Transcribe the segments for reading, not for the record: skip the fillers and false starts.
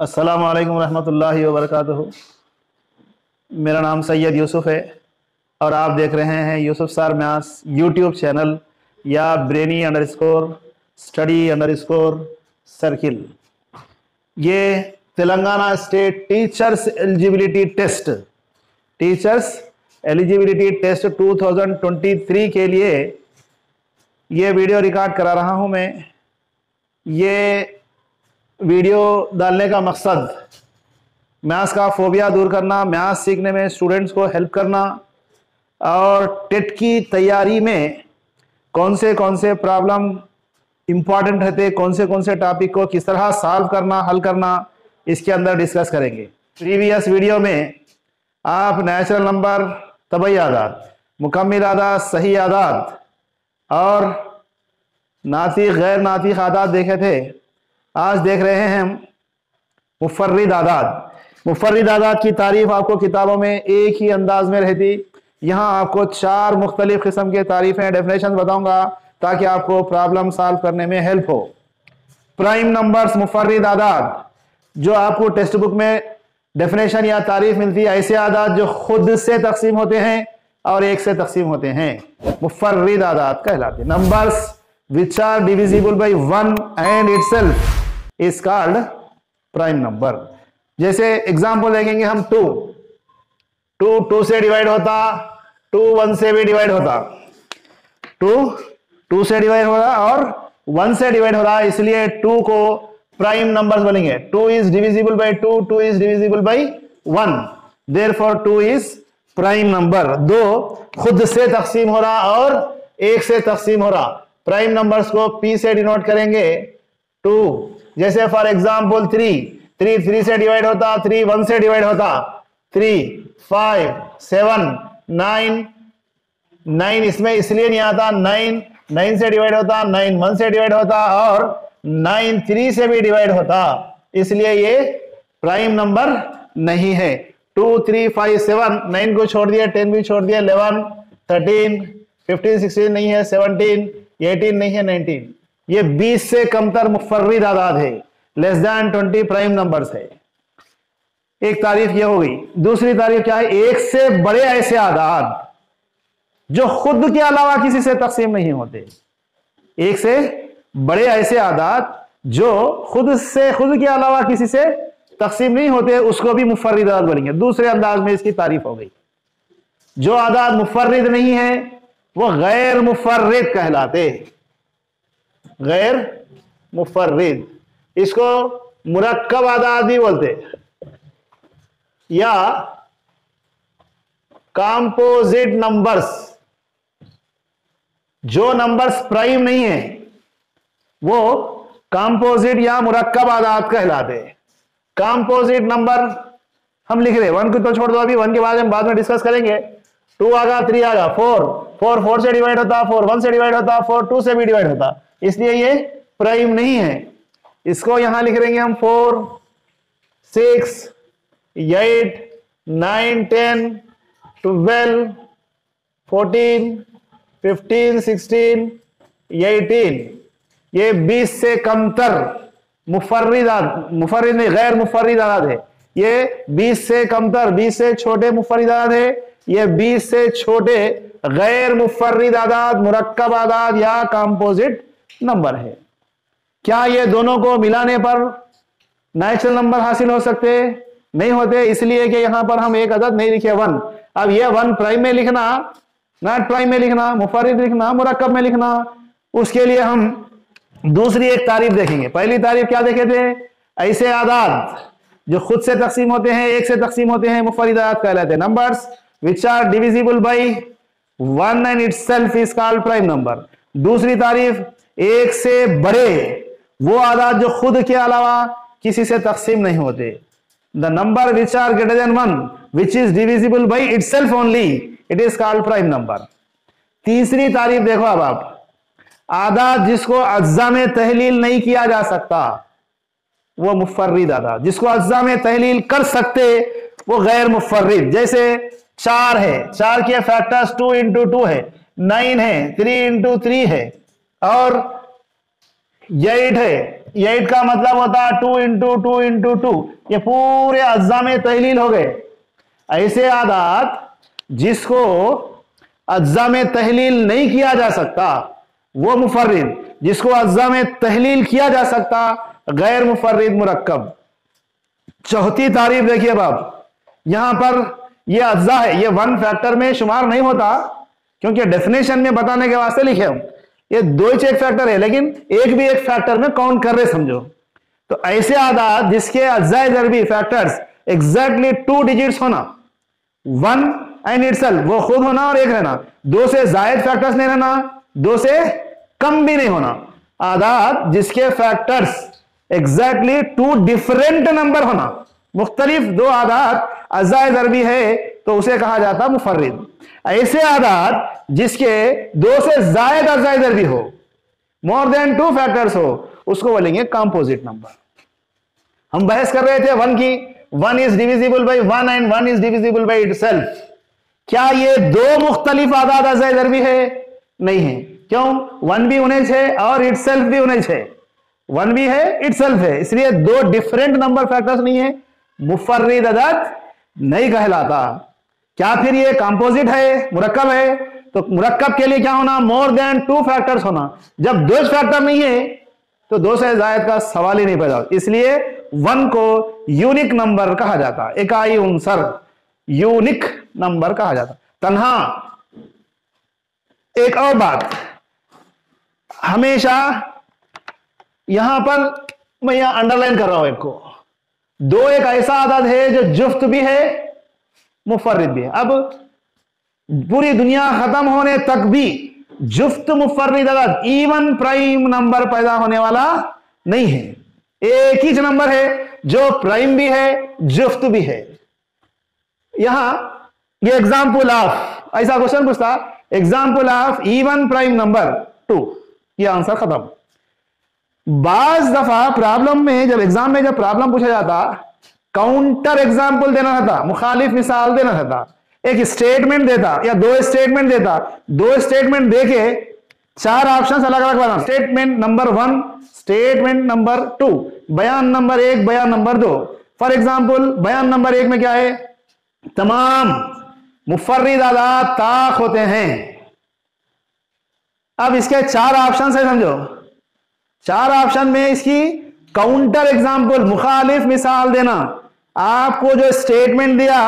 अस्सलामु अलैकुम रहमतुल्लाहि व बरकातुहू। मेरा नाम सैयद यूसुफ है और आप देख रहे हैं Yusuf sir maths YouTube channel या brainy_study_सर्किल। ये Telangana state teachers eligibility test 2023 के लिए ये वीडियो रिकॉर्ड करा रहा हूँ मैं। ये वीडियो डालने का मकसद मैथ्स का फोबिया दूर करना, मैथ्स सीखने में स्टूडेंट्स को हेल्प करना और टेट की तैयारी में कौन से प्रॉब्लम इम्पॉर्टेंट रहते, कौन से टॉपिक को किस तरह सॉल्व करना, हल करना, इसके अंदर डिस्कस करेंगे। प्रीवियस वीडियो में आप नेचुरल नंबर, तबई आदाद, मुकम्मिल आदाद, सही आदाद और नातिक गैर नातिक आदाद देखे थे। आज देख रहे हैं हम मुफर्रिद आदाद। मुफर्रिद आदाद की तारीफ आपको किताबों में एक ही अंदाज में रहती। यहाँ आपको 4 मुख्तलिफ किस्म के तारीफें, डेफिनेशन बताऊंगा ताकि आपको प्रॉब्लम सॉल्व करने में हेल्प हो। प्राइम नंबर्स मुफर्रिद आदाद, जो आपको टेक्स्ट बुक में डेफिनेशन या तारीफ मिलती है, ऐसे आदाद जो खुद से तकसीम होते हैं और एक से तकसीम होते हैं, मुफर्रिद आदाद कहलाते। Numbers which are divisible by 1 and itself is called prime number। जैसे एग्जांपल देखेंगे हम 2 से डिवाइड होता, 2 1 से भी डिवाइड होता, 2 से डिवाइड हो रहा और 1 से डिवाइड हो रहा, इसलिए 2 को प्राइम नंबर्स बनेंगे। 2 is divisible by 2, 2 is divisible by 1, therefore 2 is prime number. 2 खुद से तकसीम हो रहा और 1 से तकसीम हो रहा, प्राइम नंबर्स को P से डिनोट करेंगे 2। जैसे फॉर एग्जांपल 3 से डिवाइड होता, 3 1 से डिवाइड होता, 3 5 7 9 इसमें इसलिए नहीं आता, 9 से डिवाइड होता, 9 1 से डिवाइड होता और 9 3 से भी डिवाइड होता, इसलिए ये प्राइम नंबर नहीं है। 2 3 5 7 9 को छोड़ दिया, 10 भी छोड़ दिया, 11 13 15 16 नहीं है, 17 18 नहीं है, 19। ये 20 से कमतर मुफर्रिद आदाद है, लेस देन 20 प्राइम नंबर्स है। एक तारीफ ये हो गई। दूसरी तारीफ क्या है? एक से बड़े ऐसे आदाद जो खुद के अलावा किसी से तकसीम नहीं होते। एक से बड़े ऐसे आदाद जो खुद के अलावा किसी से तकसीम नहीं होते, उसको भी मुफर्रिद आदाद बोलेंगे। दूसरे अंदाज में इसकी तारीफ हो गई। जो आदाद मुफर्रिद नहीं है वो गैर मुफर्रिद कहलाते। गैर मुफर्रिद, इसको मुरक्कब आदाद भी बोलते या कंपोजिट नंबर्स। जो नंबर्स प्राइम नहीं है वो कंपोजिट या मुरक्कब आदाद कहलाते। कंपोजिट नंबर हम लिख रहे, 1 को तो छोड़ दो, अभी 1 के बाद हम बाद में डिस्कस करेंगे। 2 आगा, 3 आगा, 4 से डिवाइड होता, 4 1 से डिवाइड होता, 4 2 से भी डिवाइड होता, इसलिए ये प्राइम नहीं है। इसको यहां लिख रहेंगे हम 4 6 8 9 10 12 14 15 16 18। ये 20 से कमतर मुफर्रिद नहीं, गैर मुफर्रिद आदाद है। ये 20 से कमतर, 20 से छोटे मुफर्रिद आदाद है। ये 20 से छोटे गैर मुफर्रिद आदाद, मुरक्कब आदाद या कंपोजिट नंबर है। क्या ये दोनों को मिलाने पर नेचुरल नंबर हासिल हो सकते? नहीं होते, इसलिए कि यहां पर हम एक अदद नहीं लिखे 1। अब ये 1 प्राइम में लिखना, नॉट प्राइम में लिखना, मुफर्रिद लिखना, मुरक्कब में लिखना, उसके लिए हम दूसरी एक तारीफ देखेंगे। पहली तारीफ क्या देखे थे? ऐसे आदाद जो खुद से तकसीम होते हैं, एक से तकसीम होते हैं, मुफर्रिद आदाद कहलाते हैं। Numbers which are divisible by 1 and itself is called prime number। दूसरी तारीफ, एक से बड़े वो आदाद जो खुद के अलावा किसी से तकसीम नहीं होते। the number which are greater than 1 which is divisible by itself only, it is called prime number। तीसरी तारीफ देखो अब आप, आदाद जिसको अज्जा में तहलील नहीं किया जा सकता वो मुफर्रिद आदाद। जिसको अज्जा में तहलील कर सकते वो गैर मुफर्रिद। जैसे 4 है, 4 के फैक्टर्स 2 into 2 है, 9 है, 3 into 3 है और 8 है, 8 का मतलब होता है 2 इंटू 2 इंटू 2, ये पूरे अज्जा में तहलील हो गए। ऐसे आदात जिसको अज्जा में तहलील नहीं किया जा सकता वो मुफर्रिद, जिसको अज्जा में तहलील किया जा सकता गैर मुफर्रिद मुरक्कब। चौथी तारीफ देखिए अब, यहां पर ये अज्जा है, ये 1 फैक्टर में शुमार नहीं होता क्योंकि डेफिनेशन में बताने के वास्ते लिखे हम, ये 2 ही एक फैक्टर है लेकिन एक भी एक फैक्टर में काउंट कर रहे समझो। तो ऐसे आदात जिसके अज्जा ज़रबी फैक्टर्स एग्जैक्टली 2 डिजिट्स होना, 1 एंड इटसेल्फ वो खुद होना और एक रहना, 2 से जायद फैक्टर्स नहीं रहना, 2 से कम भी नहीं होना। आदात जिसके फैक्टर्स एग्जैक्टली 2 डिफरेंट नंबर होना, मुख्तलिफ 2 आदात अज्जा ज़रबी है तो उसे कहा जाता मुफर्रिद। ऐसे आदात जिसके 2 से जायद अज्जा ज़रबी हो, मोर देन 2 फैक्टर्स हो, उसको बोलेंगे कंपोजिट नंबर। हम बहस कर रहे थे 1 की, 1 is divisible by 1 and 1 is divisible by itself. क्या ये 2 मुख्तलिफ आदात अज्जा ज़रबी है? नहीं है। क्यों? 1 भी उन्हें है और इटसेल्फ भी उन्हें है, 1 भी है इटसेल्फ है, इसलिए 2 डिफरेंट नंबर फैक्टर्स नहीं है, मुफर्रिद अदद नहीं कहलाता। क्या फिर ये कंपोजिट है, मुरक्कब है? तो मुरक्कब के लिए क्या होना? मोर देन 2 फैक्टर्स होना। जब 2 फैक्टर नहीं है तो 2 से जायद का सवाल ही नहीं पैदा होता, इसलिए 1 को यूनिक नंबर कहा जाता, इकाई उनसर यूनिक नंबर कहा जाता। तन्हा एक और बात, हमेशा यहां पर मैं यहां अंडरलाइन कर रहा हूं, एक को 2 एक ऐसा आदत है जो जुफ्त भी है मुफर्रिद भी है। अब पूरी दुनिया खत्म होने तक भी जुफ्त मुफर्रिद अदद इवन प्राइम नंबर पैदा होने वाला नहीं है। एक ही नंबर है जो प्राइम भी है जुफ्त भी है। यहां ये एग्जाम्पल ऑफ, ऐसा क्वेश्चन पूछता, example of even prime number 2, ये आंसर खत्म। बाज दफा प्रॉब्लम में, जब एग्जाम में जब प्रॉब्लम पूछा जाता, काउंटर एग्जाम्पल देना रहता, मुखालिफ मिसाल देना रहता, एक स्टेटमेंट देता या 2 स्टेटमेंट देता, 2 स्टेटमेंट देके 4 ऑप्शन अलग अलग बना, स्टेटमेंट नंबर 1, स्टेटमेंट नंबर 2, बयान नंबर 1, बयान नंबर 2। फॉर एग्जाम्पल बयान नंबर 1 में क्या है? तमाम मुफर्रिद आदात ताक होते हैं। अब इसके 4 ऑप्शन है समझो, 4 ऑप्शन में इसकी काउंटर एग्जाम्पल मुखालिफ मिसाल देना, आपको जो स्टेटमेंट दिया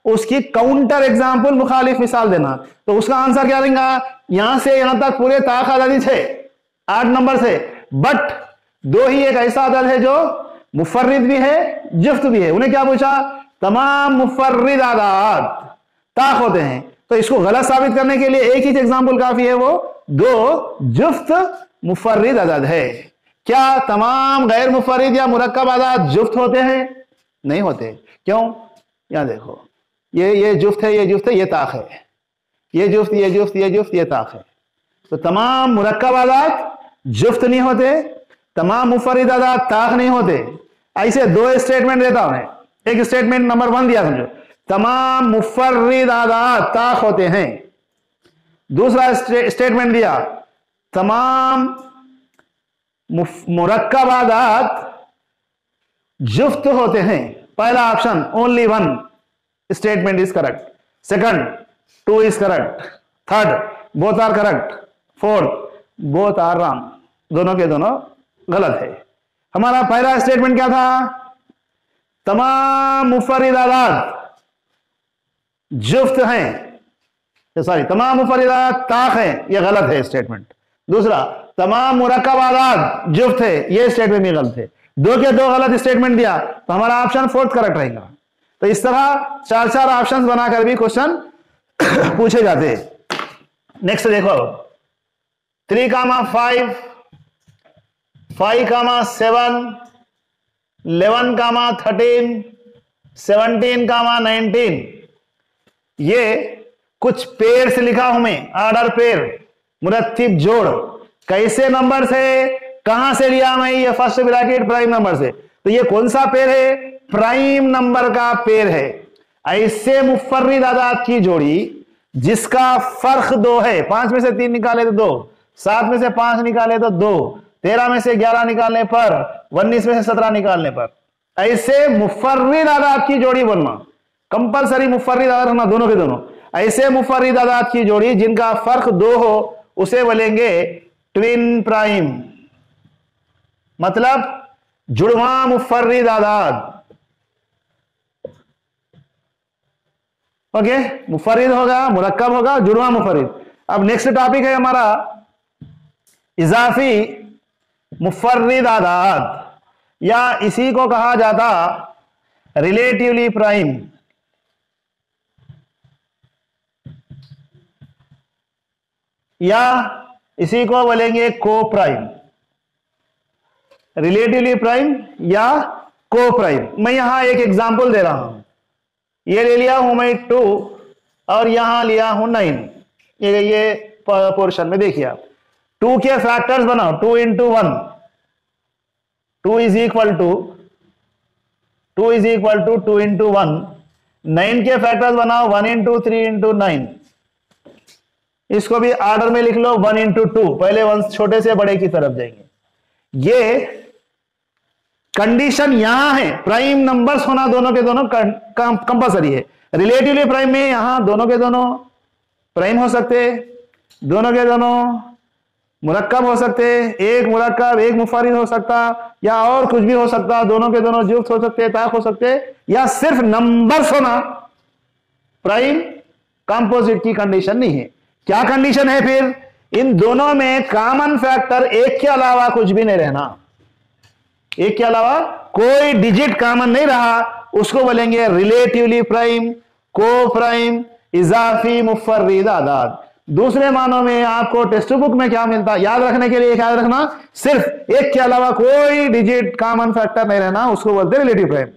उसकी काउंटर एग्जाम्पल मुखालिफ मिसाल देना, तो उसका आंसर क्या रहेगा? यहां से यहां तक पूरे ताक आदादी थे 8 नंबर से, बट 2 ही एक ऐसा आदत है जो मुफर्रिद भी है जुफ्त भी है। उन्हें क्या पूछा? तमाम मुफर्रिद आदात ताक होते हैं, तो इसको गलत साबित करने के लिए एक ही एग्जाम्पल काफी है, वो 2 जुफ्त मुफर्रिद अदद है। क्या तमाम गैर मुफर्रिद या मुरक्कब आदात जुफ्त होते हैं? नहीं होते। क्यों? यहां देखो, ये जुफ्त है, ये जुफ्त है, ये ताक है, ये जुफ्त, ये जुफ्त, ये जुफ्त, ये ताक है। तो तमाम मुरक्कब आदात जुफ्त नहीं होते, तमाम मुफर्रिद आदात ताक नहीं होते। ऐसे 2 स्टेटमेंट देता हूं। एक स्टेटमेंट नंबर 1 दिया समझो, तमाम मुफर्रिद आदात ताक होते हैं। दूसरा स्टेटमेंट दिया, तमाम मुरक्कब आदात जुफ्त होते हैं। पहला option only 1 statement is correct, second 2 is correct, third both are correct, fourth both are wrong, दोनों के दोनों गलत है। हमारा पहला स्टेटमेंट क्या था? तमाम मुफर्रिद आदात जुफ्त हैं, सॉरी तमाम मुफर्रिद आदात ताक हैं, यह गलत है स्टेटमेंट। दूसरा, तमाम मुरक्कब आदात जुफ्त है, यह स्टेटमेंट भी गलत है। 2 के 2 गलत स्टेटमेंट दिया तो हमारा ऑप्शन 4th करेक्ट रहेगा। तो इस तरह 4 ऑप्शन बनाकर भी क्वेश्चन पूछे जाते हैं। नेक्स्ट देखो, 3, 5, 5, 7, 11, 13, 17, 19, ये कुछ पेयर से लिखा हूं मैं, ऑर्डर पेयर, मुरत्तिब जोड़। कैसे नंबर से, कहां से लिया मैं? ये फर्स्ट ब्रैकेट प्राइम नंबर से, तो ये कौन सा पेयर है? प्राइम नंबर का पेयर है। ऐसे मुफर्रिद आदात की जोड़ी जिसका फर्क 2 है, 5 में से 3 निकाले तो 2, 7 में से 5 निकाले तो 2, 13 में से 11 निकालने पर, 19 में से 17 निकालने पर। ऐसे मुफर्रिद आदाद की जोड़ी बनना, कंपलसरी मुफर्रिद आदाद रखना दोनों के दोनों। ऐसे मुफर्रिद आदाद की जोड़ी जिनका फर्क 2 हो उसे बोलेंगे ट्विन प्राइम, मतलब जुड़वा मुफर्रिद आदाद। ओके, मुफर्रिद होगा, मुरक्कब होगा, जुड़वा मुफर्रिद। अब नेक्स्ट टॉपिक है हमारा इजाफी मुफर्रिद आदाद, या इसी को कहा जाता रिलेटिवली प्राइम। या इसी को बोलेंगे को प्राइम, रिलेटिवली प्राइम या को प्राइम। मैं यहां एक एग्जांपल दे रहा हूं, ये ले लिया हूं मैं 2 और यहां लिया हूं 9। ये पोर्शन में देखिए आप 2 के फैक्टर्स बनाओ, 2 into 1, 2 is equal to 2 into 1। 9 के फैक्टर्स बनाओ 1 into 3 into 9। इसको भी ऑर्डर में लिख लो 1 into 2, पहले 1 छोटे से बड़े की तरफ जाएंगे। ये कंडीशन यहां है, प्राइम नंबर्स होना दोनों के दोनों कंपलसरी है। रिलेटिवली प्राइम में यहां दोनों के दोनों प्राइम हो सकते, दोनों के दोनों मुरक्कब हो सकते, एक मुरक्कब एक मुफर्रिद हो सकता, या और कुछ भी हो सकता, दोनों के दोनों जुफ्त हो सकते, ताक हो सकते, या सिर्फ नंबर्स होना प्राइम कंपोजिट की कंडीशन नहीं है। क्या कंडीशन है फिर? इन दोनों में कॉमन फैक्टर एक के अलावा कुछ भी नहीं रहना, एक के अलावा कोई डिजिट कॉमन नहीं रहा, उसको बोलेंगे रिलेटिवली प्राइम, को प्राइम, इजाफी मुफर्रिद आदाद। दूसरे मानों में आपको टेक्स्ट बुक में क्या मिलता है, याद रखने के लिए याद रखना, सिर्फ एक के अलावा कोई डिजिट कॉमन फैक्टर नहीं रहना, उसको बोलते हैं रिलेटिव प्राइम।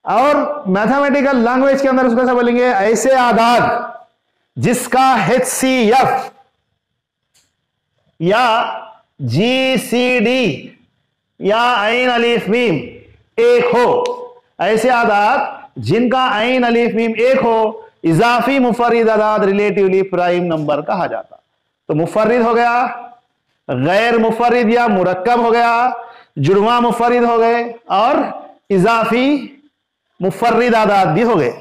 और मैथमेटिकल लैंग्वेज के अंदर उसको कैसे बोलेंगे? ऐसे आदाद जिसका HCF या GCD या ऐन अलीफ मीम एक हो, ऐसे आदाद जिनका ऐन अलीफ मीम एक हो, इजाफी मुफर्रिद आदाद रिलेटिवली प्राइम नंबर कहा जाता। तो मुफर्रिद हो गया, गैर मुफर्रिद या मुरक्कब हो गया, जुड़वा मुफर्रिद हो गए, और इजाफी मुफर्रिद आदाद भी हो गए।